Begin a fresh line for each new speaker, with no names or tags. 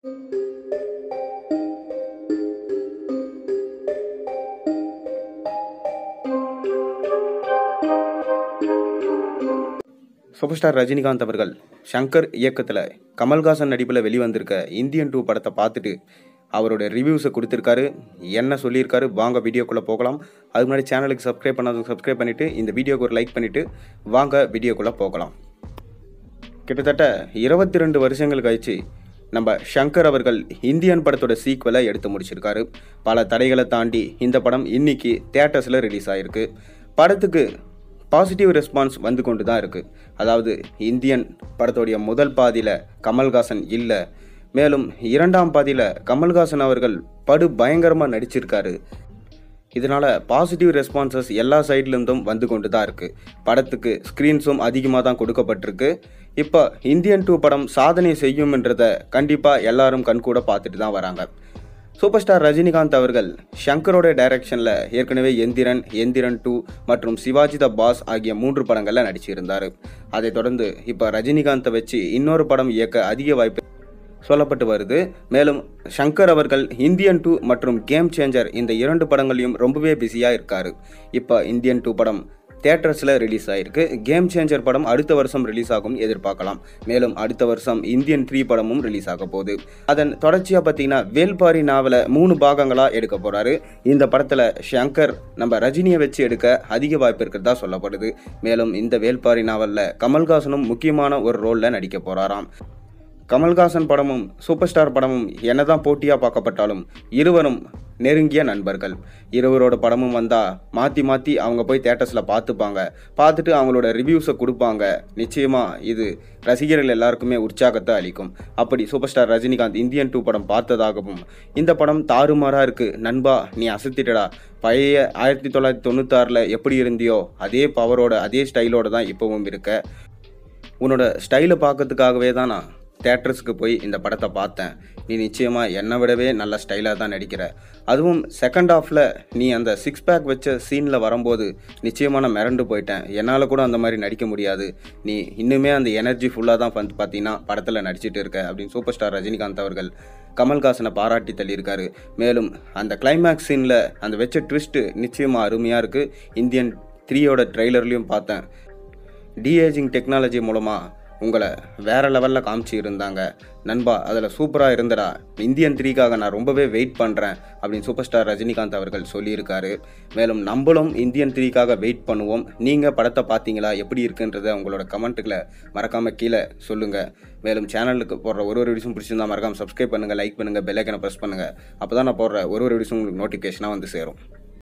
Super star Rajinikanth அவர்கள் ஷங்கர் இயக்கத்தில் கமல்ஹாசன் நடிப்பில் வெளிவந்திருக்க இந்தியன் 2 படத்தை பார்த்துட்டு அவரோட ரிவ்யூஸை கொடுத்துருக்காரு. என்ன சொல்லியிருக்காரு வாங்க வீடியோக்குள்ளே போகலாம். அதுக்கு முன்னாடி சேனலுக்கு சப்ஸ்கிரைப் பண்ணாதவங்க சப்ஸ்கிரைப் பண்ணிவிட்டு இந்த வீடியோக்கு ஒரு லைக் பண்ணிவிட்டு வாங்க வீடியோக்குள்ளே போகலாம். கிட்டத்தட்ட 22 வருஷங்கள் கழிச்சு நம்ம ஷங்கர் அவர்கள் இந்தியன் படத்தோட சீக்வலை எடுத்து முடிச்சிருக்காரு. பல தடைகளை தாண்டி இந்த படம் இன்னைக்கு தியேட்டர்ஸில் ரிலீஸ் ஆகிருக்கு. படத்துக்கு பாசிட்டிவ் ரெஸ்பான்ஸ் வந்து கொண்டு தான் இருக்குது. அதாவது இந்தியன் படத்தோடைய முதல் பாதியில் கமல்ஹாசன் இல்லை, மேலும் இரண்டாம் பாதியில் கமல்ஹாசன் அவர்கள் படு பயங்கரமாக நடிச்சிருக்காரு. இதனால் பாசிட்டிவ் ரெஸ்பான்சஸ் எல்லா சைட்லேருந்தும் வந்து கொண்டு தான் இருக்குது. படத்துக்கு ஸ்க்ரீன்ஸும் அதிகமாக தான் கொடுக்கப்பட்டிருக்கு. இப்போ இந்தியன் 2 படம் சாதனை செய்யும்ன்றதை கண்டிப்பாக எல்லாரும் கண்கூட பார்த்துட்டு தான் வராங்க. சூப்பர் ஸ்டார் ரஜினிகாந்த் அவர்கள் ஷங்கரோட டைரக்ஷனில் ஏற்கனவே எந்திரன் 2 மற்றும் சிவாஜி த பாஸ் ஆகிய 3 படங்களில் நடிச்சிருந்தார். அதைத் தொடர்ந்து இப்போ ரஜினிகாந்தை வச்சு இன்னொரு படம் இயக்க அதிக வாய்ப்பு சொல்லப்பட்டு வருது. மேலும் ஷங்கர் அவர்கள் இந்தியன் 2 மற்றும் கேம் சேஞ்சர் இந்த 2 படங்களையும் ரொம்பவே பிஸியாக இருக்கார். இப்போ இந்தியன் 2 படம் தியேட்டர்ஸில் ரிலீஸ் ஆகிருக்கு. கேம் சேஞ்சர் படம் அடுத்த வருஷம் ரிலீஸ் ஆகும் எதிர்பார்க்கலாம். மேலும் அடுத்த வருஷம் இந்தியன் 3 படமும் ரிலீஸ் ஆக போகுது. அதன் தொடர்ச்சியாக பார்த்தீங்கன்னா வேல்பாரி நாவலை 3 பாகங்களாக எடுக்க போகிறாரு. இந்த படத்தில் ஷங்கர் நம்ம ரஜினியை வச்சு எடுக்க அதிக வாய்ப்பு இருக்கிறதா சொல்லப்படுது. மேலும் இந்த வேல்பாரி நாவலில் கமல்ஹாசனும் முக்கியமான ஒரு ரோலில் நடிக்க போகிறாராம். கமல்ஹாசன் படமும் சூப்பர் ஸ்டார் படமும் என்னதான் போட்டியாக பார்க்கப்பட்டாலும் இருவரும் நெருங்கிய நண்பர்கள். இருவரோட படமும் வந்தால் மாற்றி அவங்க போய் தேட்டர்ஸில் பார்த்துட்டு அவங்களோட ரிவ்யூஸை கொடுப்பாங்க. நிச்சயமாக இது ரசிகர்கள் எல்லாருக்குமே உற்சாகத்தை அளிக்கும். அப்படி சூப்பர் ஸ்டார் ரஜினிகாந்த் இந்தியன் 2 படம் பார்த்ததாகவும் இந்த படம் தாறுமாறாக இருக்குது நண்பா, நீ அசத்திட்டடா, பழைய 1996 எப்படி இருந்தியோ அதே பவரோட அதே ஸ்டைலோட தான் இப்போவும் இருக்க, உன்னோட ஸ்டைலை பார்க்கறதுக்காகவே தான் நான் தேட்டர்ஸுக்கு போய் இந்த படத்தை பார்த்தேன், நீ நிச்சயமாக என்னை விடவே நல்ல ஸ்டைலாக தான் நடிக்கிற, அதுவும் செகண்ட் ஹாஃபில் நீ அந்த 6 பேக் வச்ச சீனில் வரும்போது நிச்சயமாக நான் மிரண்டு போயிட்டேன், என்னால் கூட அந்த மாதிரி நடிக்க முடியாது, நீ இன்னுமே அந்த எனர்ஜி ஃபுல்லாக தான் பார்த்தீங்கன்னா படத்தில் நடிச்சிட்டு இருக்க அப்படின்னு சூப்பர் ஸ்டார் ரஜினிகாந்த் அவர்கள் கமல்ஹாசனை பாராட்டி தள்ளியிருக்காரு. மேலும் அந்த கிளைமேக்ஸ் சீனில் அந்த வச்ச ட்விஸ்ட்டு நிச்சயமாக அருமையாக இருக்குது. இந்தியன் 3யோட ட்ரெய்லர்லேயும் பார்த்தேன். டிஏஜிங் டெக்னாலஜி மூலமாக உங்களை வேறு லெவலில் காமிச்சு இருந்தாங்க நண்பா, அதில் சூப்பராக இருந்தடா, இந்தியன் 3க்காக நான் ரொம்பவே வெயிட் பண்ணுறேன் அப்படின்னு சூப்பர் ஸ்டார் ரஜினிகாந்த் அவர்கள் சொல்லியிருக்காரு. மேலும் நம்மளும் இந்தியன் 3க்காக வெயிட் பண்ணுவோம். நீங்கள் படத்தை பார்த்தீங்களா, எப்படி இருக்குன்றதை உங்களோட கமெண்ட்டுகளை மறக்காமல் கீழே சொல்லுங்கள். மேலும் சேனலுக்கு போடுற ஒரு வீடியோஸும் பிடிச்சிருந்தா மறக்காமல் சப்ஸ்கிரைப் பண்ணுங்கள், லைக் பண்ணுங்கள், பெல் ஐக்கனை ப்ரெஸ் பண்ணுங்கள். அப்போ தான் நான் போடுற ஒரு வீடியோஸும் உங்களுக்கு நோட்டிஃபிகேஷனாக வந்து சேரும்.